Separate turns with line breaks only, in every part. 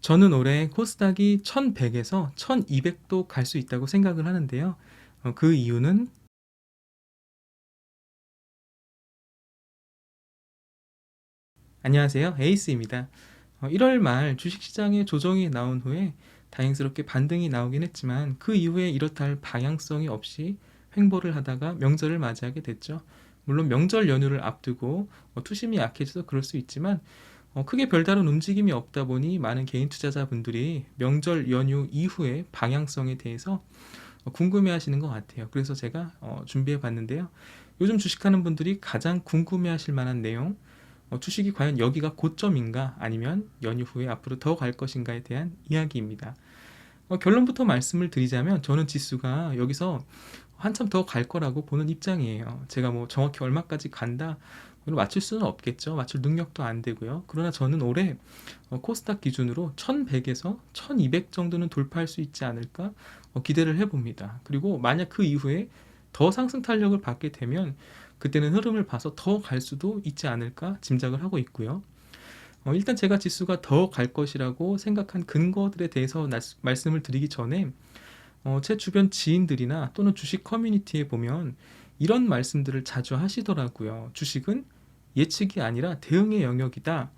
저는 올해 코스닥이 1100에서 1200도 갈 수 있다고 생각을 하는데요. 그 이유는 안녕하세요. 에이스입니다. 1월 말 주식시장에 조정이 나온 후에 다행스럽게 반등이 나오긴 했지만 그 이후에 이렇다 할 방향성이 없이 횡보를 하다가 명절을 맞이하게 됐죠. 물론 명절 연휴를 앞두고 투심이 약해져서 그럴 수 있지만 크게 별다른 움직임이 없다 보니 많은 개인 투자자분들이 명절 연휴 이후에 방향성에 대해서 궁금해 하시는 것 같아요. 그래서 제가 준비해 봤는데요. 요즘 주식하는 분들이 가장 궁금해 하실 만한 내용, 주식이 과연 여기가 고점인가 아니면 연휴 후에 앞으로 더 갈 것인가에 대한 이야기입니다. 결론부터 말씀을 드리자면 저는 지수가 여기서 한참 더 갈 거라고 보는 입장이에요. 제가 뭐 정확히 얼마까지 간다 이걸 맞출 수는 없겠죠. 맞출 능력도 안 되고요. 그러나 저는 올해 코스닥 기준으로 1100에서 1200 정도는 돌파할 수 있지 않을까 기대를 해봅니다. 그리고 만약 그 이후에 더 상승 탄력을 받게 되면 그때는 흐름을 봐서 더 갈 수도 있지 않을까 짐작을 하고 있고요. 일단 제가 지수가 더 갈 것이라고 생각한 근거들에 대해서 말씀을 드리기 전에 제 주변 지인들이나 또는 주식 커뮤니티에 보면 이런 말씀들을 자주 하시더라고요. 주식은 예측이 아니라 대응의 영역이다.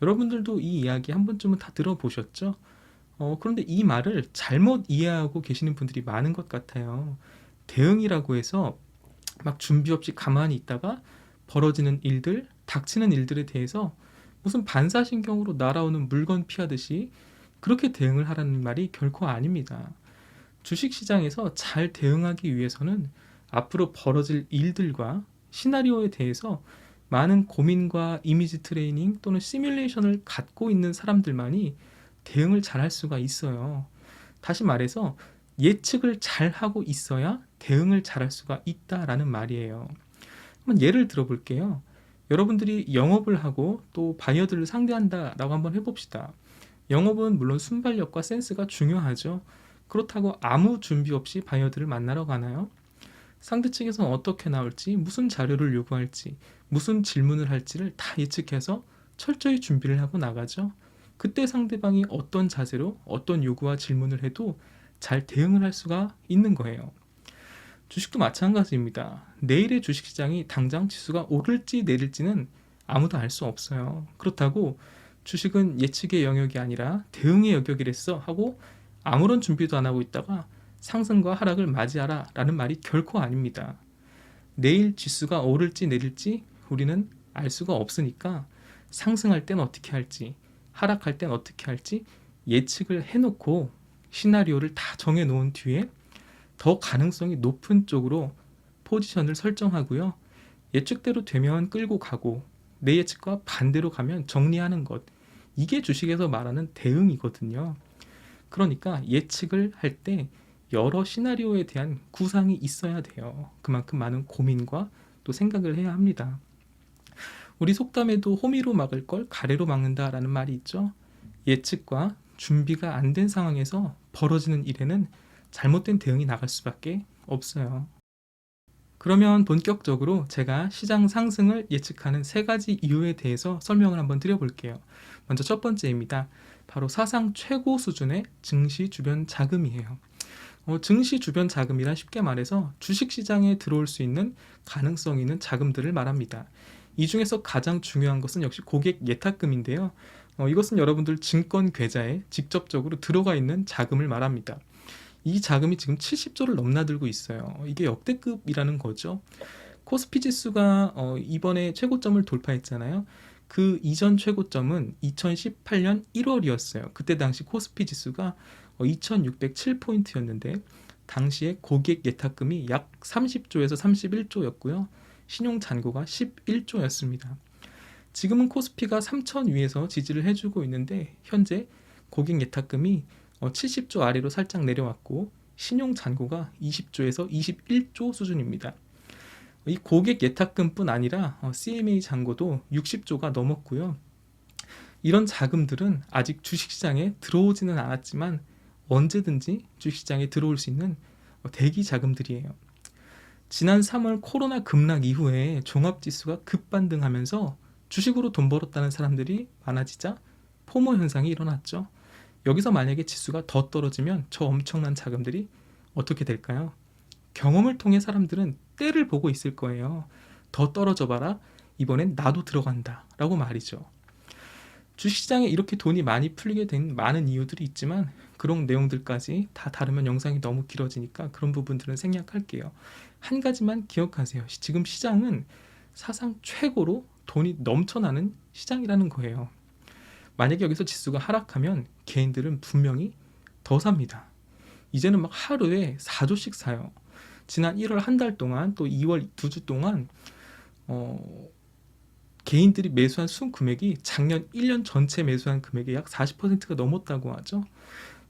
여러분들도 이 이야기 한 번쯤은 다 들어보셨죠? 그런데 이 말을 잘못 이해하고 계시는 분들이 많은 것 같아요. 대응이라고 해서 막 준비 없이 가만히 있다가 벌어지는 일들, 닥치는 일들에 대해서 무슨 반사신경으로 날아오는 물건 피하듯이 그렇게 대응을 하라는 말이 결코 아닙니다. 주식시장에서 잘 대응하기 위해서는 앞으로 벌어질 일들과 시나리오에 대해서 많은 고민과 이미지 트레이닝 또는 시뮬레이션을 갖고 있는 사람들만이 대응을 잘 할 수가 있어요. 다시 말해서 예측을 잘 하고 있어야 대응을 잘 할 수가 있다라는 말이에요. 한번 예를 들어 볼게요. 여러분들이 영업을 하고 또 바이어들을 상대한다라고 한번 해봅시다. 영업은 물론 순발력과 센스가 중요하죠. 그렇다고 아무 준비 없이 바이어들을 만나러 가나요? 상대 측에서는 어떻게 나올지, 무슨 자료를 요구할지, 무슨 질문을 할지를 다 예측해서 철저히 준비를 하고 나가죠. 그때 상대방이 어떤 자세로 어떤 요구와 질문을 해도 잘 대응을 할 수가 있는 거예요. 주식도 마찬가지입니다. 내일의 주식시장이 당장 지수가 오를지 내릴지는 아무도 알 수 없어요. 그렇다고 주식은 예측의 영역이 아니라 대응의 영역이랬어 하고 아무런 준비도 안 하고 있다가 상승과 하락을 맞이하라 라는 말이 결코 아닙니다. 내일 지수가 오를지 내릴지 우리는 알 수가 없으니까 상승할 땐 어떻게 할지 하락할 땐 어떻게 할지 예측을 해놓고 시나리오를 다 정해놓은 뒤에 더 가능성이 높은 쪽으로 포지션을 설정하고요. 예측대로 되면 끌고 가고 내 예측과 반대로 가면 정리하는 것. 이게 주식에서 말하는 대응이거든요. 그러니까 예측을 할 때 여러 시나리오에 대한 구상이 있어야 돼요. 그만큼 많은 고민과 또 생각을 해야 합니다. 우리 속담에도 호미로 막을 걸 가래로 막는다라는 말이 있죠. 예측과 준비가 안 된 상황에서 벌어지는 일에는 잘못된 대응이 나갈 수밖에 없어요. 그러면 본격적으로 제가 시장 상승을 예측하는 세 가지 이유에 대해서 설명을 한번 드려볼게요. 먼저 첫 번째입니다. 바로 사상 최고 수준의 증시 주변 자금이에요. 증시 주변 자금이란 쉽게 말해서 주식시장에 들어올 수 있는 가능성 있는 자금들을 말합니다. 이 중에서 가장 중요한 것은 역시 고객 예탁금인데요. 이것은 여러분들 증권 계좌에 직접적으로 들어가 있는 자금을 말합니다. 이 자금이 지금 70조를 넘나들고 있어요. 이게 역대급이라는 거죠. 코스피 지수가 이번에 최고점을 돌파했잖아요. 그 이전 최고점은 2018년 1월이었어요. 그때 당시 코스피 지수가 2607포인트였는데 당시에 고객 예탁금이 약 30조에서 31조였고요. 신용 잔고가 11조였습니다. 지금은 코스피가 3000 위에서 지지를 해주고 있는데 현재 고객 예탁금이 70조 아래로 살짝 내려왔고 신용 잔고가 20조에서 21조 수준입니다. 이 고객 예탁금뿐 아니라 CMA 잔고도 60조가 넘었고요. 이런 자금들은 아직 주식시장에 들어오지는 않았지만 언제든지 주식시장에 들어올 수 있는 대기 자금들이에요. 지난 3월 코로나 급락 이후에 종합지수가 급반등하면서 주식으로 돈 벌었다는 사람들이 많아지자 포모 현상이 일어났죠. 여기서 만약에 지수가 더 떨어지면 저 엄청난 자금들이 어떻게 될까요? 경험을 통해 사람들은 때를 보고 있을 거예요. 더 떨어져 봐라. 이번엔 나도 들어간다. 라고 말이죠. 주식시장에 이렇게 돈이 많이 풀리게 된 많은 이유들이 있지만 그런 내용들까지 다 다루면 영상이 너무 길어지니까 그런 부분들은 생략할게요. 한 가지만 기억하세요. 지금 시장은 사상 최고로 돈이 넘쳐나는 시장이라는 거예요. 만약에 여기서 지수가 하락하면 개인들은 분명히 더 삽니다. 이제는 막 하루에 4조씩 사요. 지난 1월 한 달 동안 또 2월 2주 동안 개인들이 매수한 순 금액이 작년 1년 전체 매수한 금액의 약 40%가 넘었다고 하죠.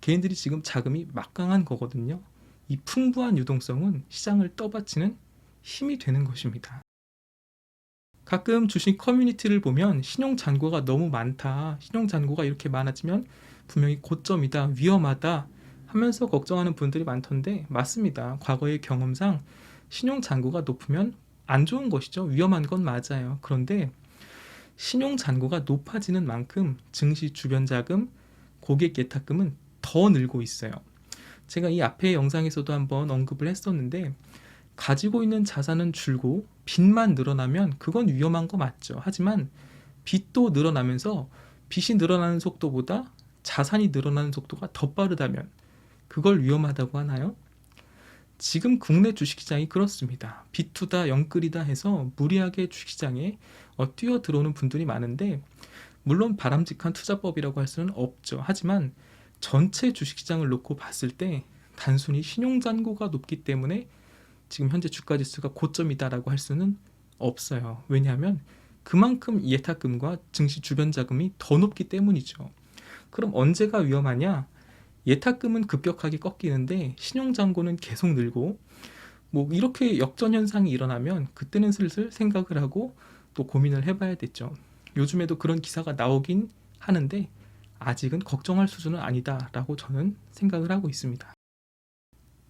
개인들이 지금 자금이 막강한 거거든요. 이 풍부한 유동성은 시장을 떠받치는 힘이 되는 것입니다. 가끔 주식 커뮤니티를 보면 신용 잔고가 너무 많다. 신용 잔고가 이렇게 많아지면 분명히 고점이다. 위험하다. 하면서 걱정하는 분들이 많던데 맞습니다. 과거의 경험상 신용 잔고가 높으면 안 좋은 것이죠. 위험한 건 맞아요. 그런데 신용 잔고가 높아지는 만큼 증시 주변 자금, 고객 예탁금은 더 늘고 있어요. 제가 이 앞에 영상에서도 한번 언급을 했었는데 가지고 있는 자산은 줄고 빚만 늘어나면 그건 위험한 거 맞죠. 하지만 빚도 늘어나면서 빚이 늘어나는 속도보다 자산이 늘어나는 속도가 더 빠르다면 그걸 위험하다고 하나요? 지금 국내 주식시장이 그렇습니다. 빚투다 영끌이다 해서 무리하게 주식시장에 뛰어들어오는 분들이 많은데 물론 바람직한 투자법이라고 할 수는 없죠. 하지만 전체 주식시장을 놓고 봤을 때 단순히 신용잔고가 높기 때문에 지금 현재 주가지수가 고점이다라고 할 수는 없어요. 왜냐하면 그만큼 예탁금과 증시 주변 자금이 더 높기 때문이죠. 그럼 언제가 위험하냐? 예탁금은 급격하게 꺾이는데 신용잔고는 계속 늘고 뭐 이렇게 역전현상이 일어나면 그때는 슬슬 생각을 하고 또 고민을 해봐야 됐죠. 요즘에도 그런 기사가 나오긴 하는데 아직은 걱정할 수준은 아니다라고 저는 생각을 하고 있습니다.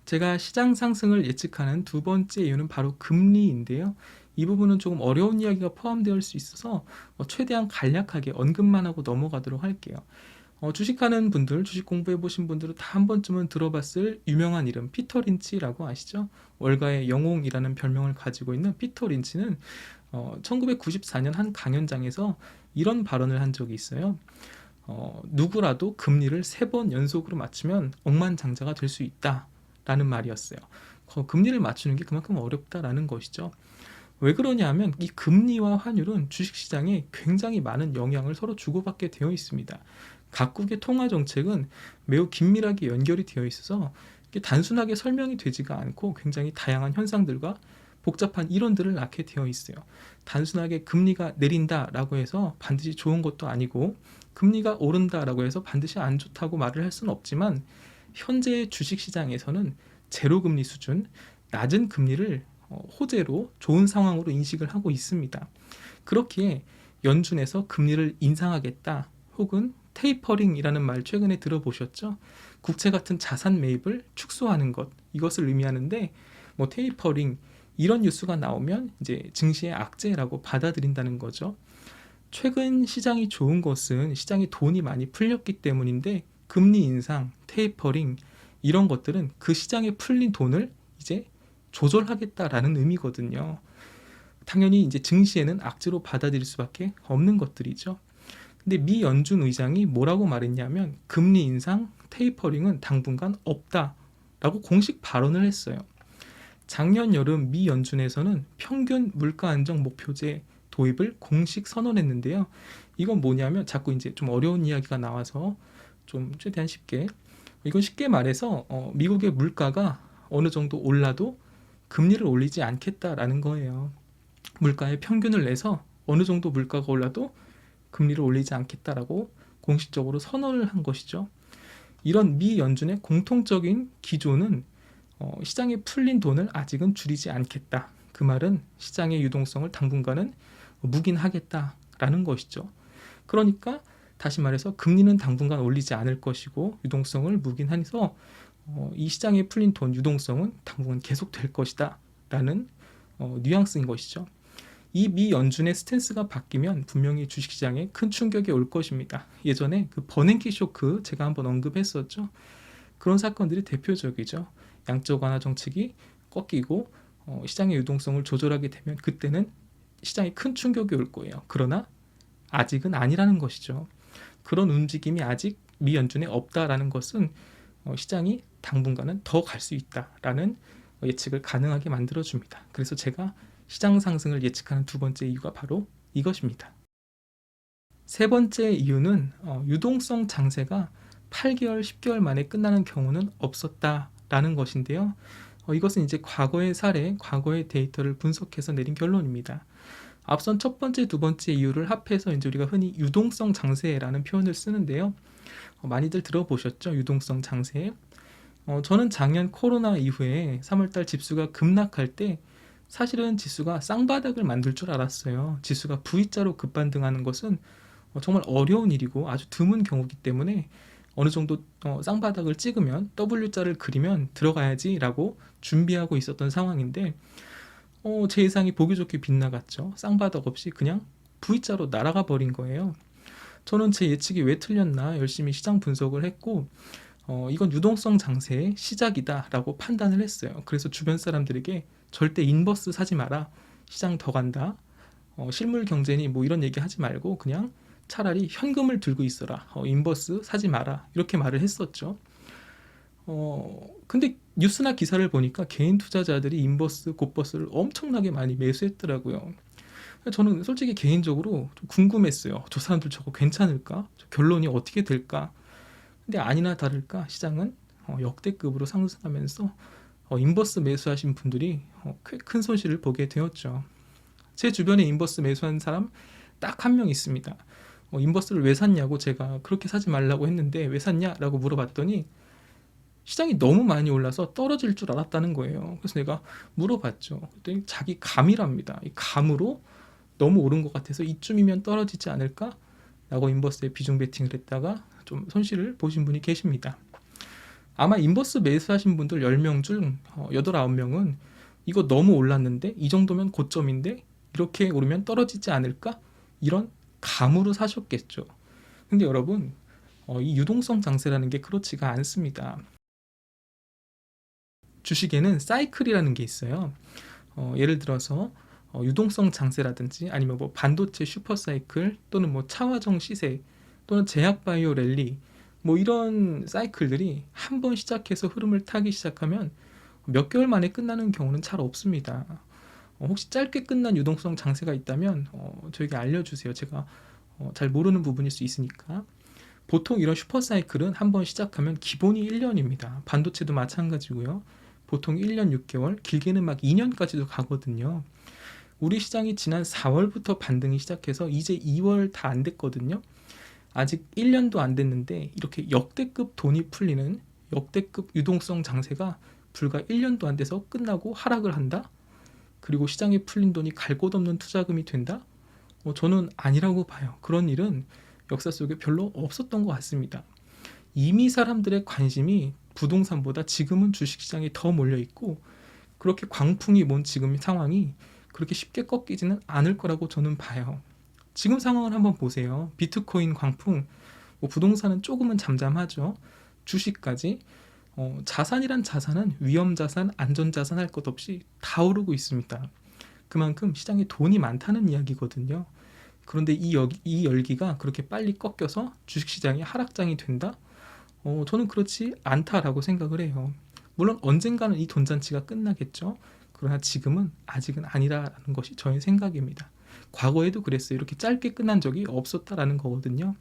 제가 시장 상승을 예측하는 두 번째 이유는 바로 금리인데요. 이 부분은 조금 어려운 이야기가 포함되어 수 있어서 최대한 간략하게 언급만 하고 넘어가도록 할게요. 주식하는 분들, 주식 공부해 보신 분들은 다 한 번쯤은 들어봤을 유명한 이름 피터 린치라고 아시죠? 월가의 영웅이라는 별명을 가지고 있는 피터 린치는 1994년 한 강연장에서 이런 발언을 한 적이 있어요. 누구라도 금리를 3번 연속으로 맞추면 억만장자가 될 수 있다라는 말이었어요. 금리를 맞추는 게 그만큼 어렵다라는 것이죠. 왜 그러냐 하면 이 금리와 환율은 주식시장에 굉장히 많은 영향을 서로 주고받게 되어 있습니다. 각국의 통화 정책은 매우 긴밀하게 연결이 되어 있어서 단순하게 설명이 되지가 않고 굉장히 다양한 현상들과 복잡한 이론들을 낳게 되어 있어요. 단순하게 금리가 내린다라고 해서 반드시 좋은 것도 아니고 금리가 오른다라고 해서 반드시 안 좋다고 말을 할 수는 없지만 현재의 주식시장에서는 제로금리 수준, 낮은 금리를 호재로 좋은 상황으로 인식을 하고 있습니다. 그렇기에 연준에서 금리를 인상하겠다 혹은 테이퍼링이라는 말 최근에 들어보셨죠? 국채 같은 자산 매입을 축소하는 것, 이것을 의미하는데 테이퍼링 이런 뉴스가 나오면 이제 증시의 악재라고 받아들인다는 거죠. 최근 시장이 좋은 것은 시장에 돈이 많이 풀렸기 때문인데 금리 인상, 테이퍼링 이런 것들은 그 시장에 풀린 돈을 이제 조절하겠다라는 의미거든요. 당연히 이제 증시에는 악재로 받아들일 수밖에 없는 것들이죠. 근데 미 연준 의장이 뭐라고 말했냐면 금리 인상, 테이퍼링은 당분간 없다라고 공식 발언을 했어요. 작년 여름 미 연준에서는 평균 물가 안정 목표제 도입을 공식 선언했는데요. 이건 뭐냐면 자꾸 이제 좀 어려운 이야기가 나와서 좀 최대한 쉽게 이건 쉽게 말해서 미국의 물가가 어느 정도 올라도 금리를 올리지 않겠다라는 거예요. 물가의 평균을 내서 어느 정도 물가가 올라도 금리를 올리지 않겠다라고 공식적으로 선언을 한 것이죠. 이런 미 연준의 공통적인 기조는 시장에 풀린 돈을 아직은 줄이지 않겠다. 그 말은 시장의 유동성을 당분간은 묵인하겠다라는 것이죠. 그러니까 다시 말해서 금리는 당분간 올리지 않을 것이고 유동성을 묵인해서 이 시장에 풀린 돈 유동성은 당분간 계속될 것이다 라는 뉘앙스인 것이죠. 이 미 연준의 스탠스가 바뀌면 분명히 주식시장에 큰 충격이 올 것입니다. 예전에 그 버냉키 쇼크 제가 한번 언급했었죠. 그런 사건들이 대표적이죠. 양적 완화 정책이 꺾이고 시장의 유동성을 조절하게 되면 그때는 시장에 큰 충격이 올 거예요. 그러나 아직은 아니라는 것이죠. 그런 움직임이 아직 미 연준에 없다라는 것은 시장이 당분간은 더 갈 수 있다라는 예측을 가능하게 만들어줍니다. 그래서 제가 시장 상승을 예측하는 두 번째 이유가 바로 이것입니다. 세 번째 이유는 유동성 장세가 8개월, 10개월 만에 끝나는 경우는 없었다라는 것인데요. 이것은 이제 과거의 사례, 과거의 데이터를 분석해서 내린 결론입니다. 앞선 첫 번째, 두 번째 이유를 합해서 이제 우리가 흔히 유동성 장세라는 표현을 쓰는데요. 많이들 들어보셨죠? 유동성 장세. 저는 작년 코로나 이후에 3월달 지수가 급락할 때 사실은 지수가 쌍바닥을 만들 줄 알았어요. 지수가 V자로 급반등하는 것은 정말 어려운 일이고 아주 드문 경우이기 때문에 어느 정도 쌍바닥을 찍으면 W자를 그리면 들어가야지라고 준비하고 있었던 상황인데 제 예상이 보기 좋게 빗나갔죠. 쌍바닥 없이 그냥 V자로 날아가 버린 거예요. 저는 제 예측이 왜 틀렸나 열심히 시장 분석을 했고 이건 유동성 장세의 시작이다라고 판단을 했어요. 그래서 주변 사람들에게 절대 인버스 사지 마라. 시장 더 간다. 실물 경제니 뭐 이런 얘기 하지 말고 그냥 차라리 현금을 들고 있어라. 인버스 사지 마라. 이렇게 말을 했었죠. 근데 뉴스나 기사를 보니까 개인 투자자들이 인버스, 곧버스를 엄청나게 많이 매수했더라고요. 저는 솔직히 개인적으로 좀 궁금했어요. 저 사람들 저거 괜찮을까? 결론이 어떻게 될까? 근데 아니나 다를까 시장은 역대급으로 상승하면서 인버스 매수하신 분들이 꽤 큰 손실을 보게 되었죠. 제 주변에 인버스 매수한 사람 딱 한 명 있습니다. 인버스를 왜 샀냐고 제가 그렇게 사지 말라고 했는데 왜 샀냐라고 물어봤더니 시장이 너무 많이 올라서 떨어질 줄 알았다는 거예요. 그래서 내가 물어봤죠. 그랬더니 자기 감이랍니다. 이 감으로 너무 오른 것 같아서 이쯤이면 떨어지지 않을까? 라고 인버스에 비중 베팅을 했다가 좀 손실을 보신 분이 계십니다. 아마 인버스 매수하신 분들 10명 중 8, 9명은 이거 너무 올랐는데 이 정도면 고점인데 이렇게 오르면 떨어지지 않을까? 이런 감으로 사셨겠죠. 근데 여러분 이 유동성 장세라는 게 그렇지가 않습니다. 주식에는 사이클이라는 게 있어요. 예를 들어서 유동성 장세라든지 아니면 뭐 반도체 슈퍼사이클 또는 뭐 차화정 시세 또는 제약바이오 랠리 뭐 이런 사이클들이 한 번 시작해서 흐름을 타기 시작하면 몇 개월 만에 끝나는 경우는 잘 없습니다. 혹시 짧게 끝난 유동성 장세가 있다면 저에게 알려주세요. 제가 잘 모르는 부분일 수 있으니까. 보통 이런 슈퍼사이클은 한 번 시작하면 기본이 1년입니다. 반도체도 마찬가지고요. 보통 1년 6개월, 길게는 막 2년까지도 가거든요. 우리 시장이 지난 4월부터 반등이 시작해서 이제 2월 다 안 됐거든요. 아직 1년도 안 됐는데 이렇게 역대급 돈이 풀리는 역대급 유동성 장세가 불과 1년도 안 돼서 끝나고 하락을 한다? 그리고 시장에 풀린 돈이 갈 곳 없는 투자금이 된다? 저는 아니라고 봐요. 그런 일은 역사 속에 별로 없었던 것 같습니다. 이미 사람들의 관심이 부동산보다 지금은 주식시장에 더 몰려있고 그렇게 광풍이 몬 지금 상황이 그렇게 쉽게 꺾이지는 않을 거라고 저는 봐요. 지금 상황을 한번 보세요. 비트코인 광풍, 뭐 부동산은 조금은 잠잠하죠. 주식까지 자산이란 자산은 위험자산, 안전자산 할 것 없이 다 오르고 있습니다. 그만큼 시장에 돈이 많다는 이야기거든요. 그런데 이 열기가 그렇게 빨리 꺾여서 주식시장이 하락장이 된다? 저는 그렇지 않다라고 생각을 해요. 물론 언젠가는 이 돈잔치가 끝나겠죠. 그러나 지금은 아직은 아니라는 것이 저의 생각입니다. 과거에도 그랬어요. 이렇게 짧게 끝난 적이 없었다라는 거거든요.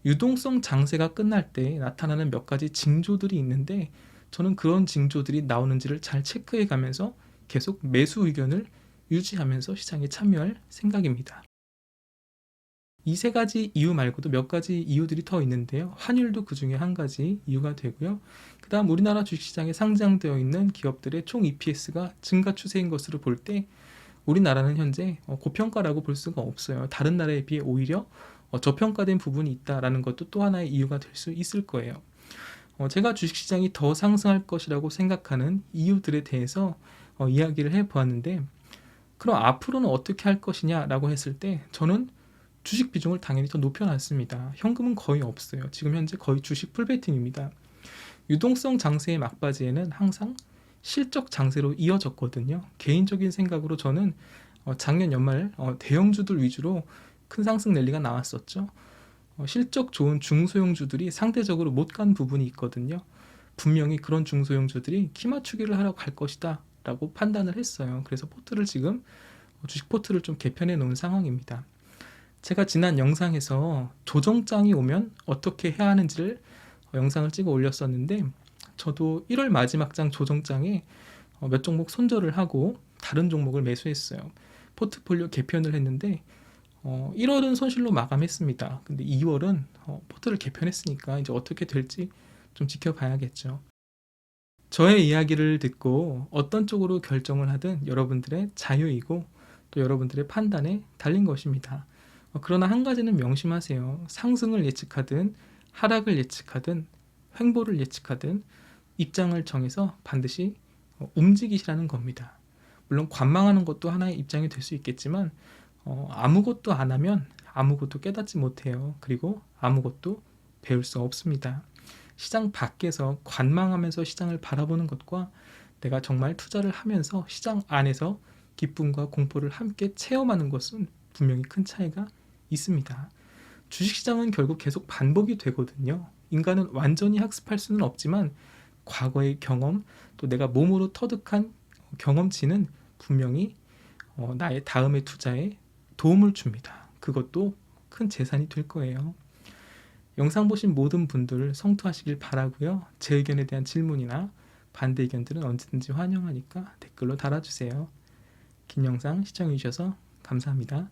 유동성 장세가 끝날 때 나타나는 몇 가지 징조들이 있는데 저는 그런 징조들이 나오는지를 잘 체크해 가면서 계속 매수 의견을 유지하면서 시장에 참여할 생각입니다. 이 세 가지 이유 말고도 몇 가지 이유들이 더 있는데요. 환율도 그 중에 한 가지 이유가 되고요. 그 다음 우리나라 주식시장에 상장되어 있는 기업들의 총 EPS가 증가 추세인 것으로 볼 때 우리나라는 현재 고평가라고 볼 수가 없어요. 다른 나라에 비해 오히려 저평가된 부분이 있다라는 것도 또 하나의 이유가 될 수 있을 거예요. 제가 주식시장이 더 상승할 것이라고 생각하는 이유들에 대해서 이야기를 해보았는데 그럼 앞으로는 어떻게 할 것이냐라고 했을 때 저는 주식 비중을 당연히 더 높여놨습니다. 현금은 거의 없어요. 지금 현재 거의 주식 풀베팅입니다. 유동성 장세의 막바지에는 항상 실적 장세로 이어졌거든요. 개인적인 생각으로 저는 작년 연말 대형주들 위주로 큰 상승 랠리가 나왔었죠. 실적 좋은 중소형주들이 상대적으로 못 간 부분이 있거든요. 분명히 그런 중소형주들이 키 맞추기를 하러 갈 것이다 라고 판단을 했어요. 그래서 포트를 지금 주식 포트를 좀 개편해 놓은 상황입니다. 제가 지난 영상에서 조정장이 오면 어떻게 해야 하는지를 영상을 찍어 올렸었는데, 저도 1월 마지막 장 조정장에 몇 종목 손절을 하고 다른 종목을 매수했어요. 포트폴리오 개편을 했는데 1월은 손실로 마감했습니다. 근데 2월은 포트를 개편했으니까 이제 어떻게 될지 좀 지켜봐야겠죠. 저의 이야기를 듣고 어떤 쪽으로 결정을 하든 여러분들의 자유이고 또 여러분들의 판단에 달린 것입니다. 그러나 한 가지는 명심하세요. 상승을 예측하든 하락을 예측하든 횡보를 예측하든 입장을 정해서 반드시 움직이시라는 겁니다. 물론 관망하는 것도 하나의 입장이 될 수 있겠지만 아무것도 안 하면 아무것도 깨닫지 못해요. 그리고 아무것도 배울 수 없습니다. 시장 밖에서 관망하면서 시장을 바라보는 것과 내가 정말 투자를 하면서 시장 안에서 기쁨과 공포를 함께 체험하는 것은 분명히 큰 차이가 있습니다. 주식시장은 결국 계속 반복이 되거든요. 인간은 완전히 학습할 수는 없지만 과거의 경험, 또 내가 몸으로 터득한 경험치는 분명히 나의 다음의 투자에 도움을 줍니다. 그것도 큰 재산이 될 거예요. 영상 보신 모든 분들 성투하시길 바라고요. 제 의견에 대한 질문이나 반대 의견들은 언제든지 환영하니까 댓글로 달아주세요. 긴 영상 시청해주셔서 감사합니다.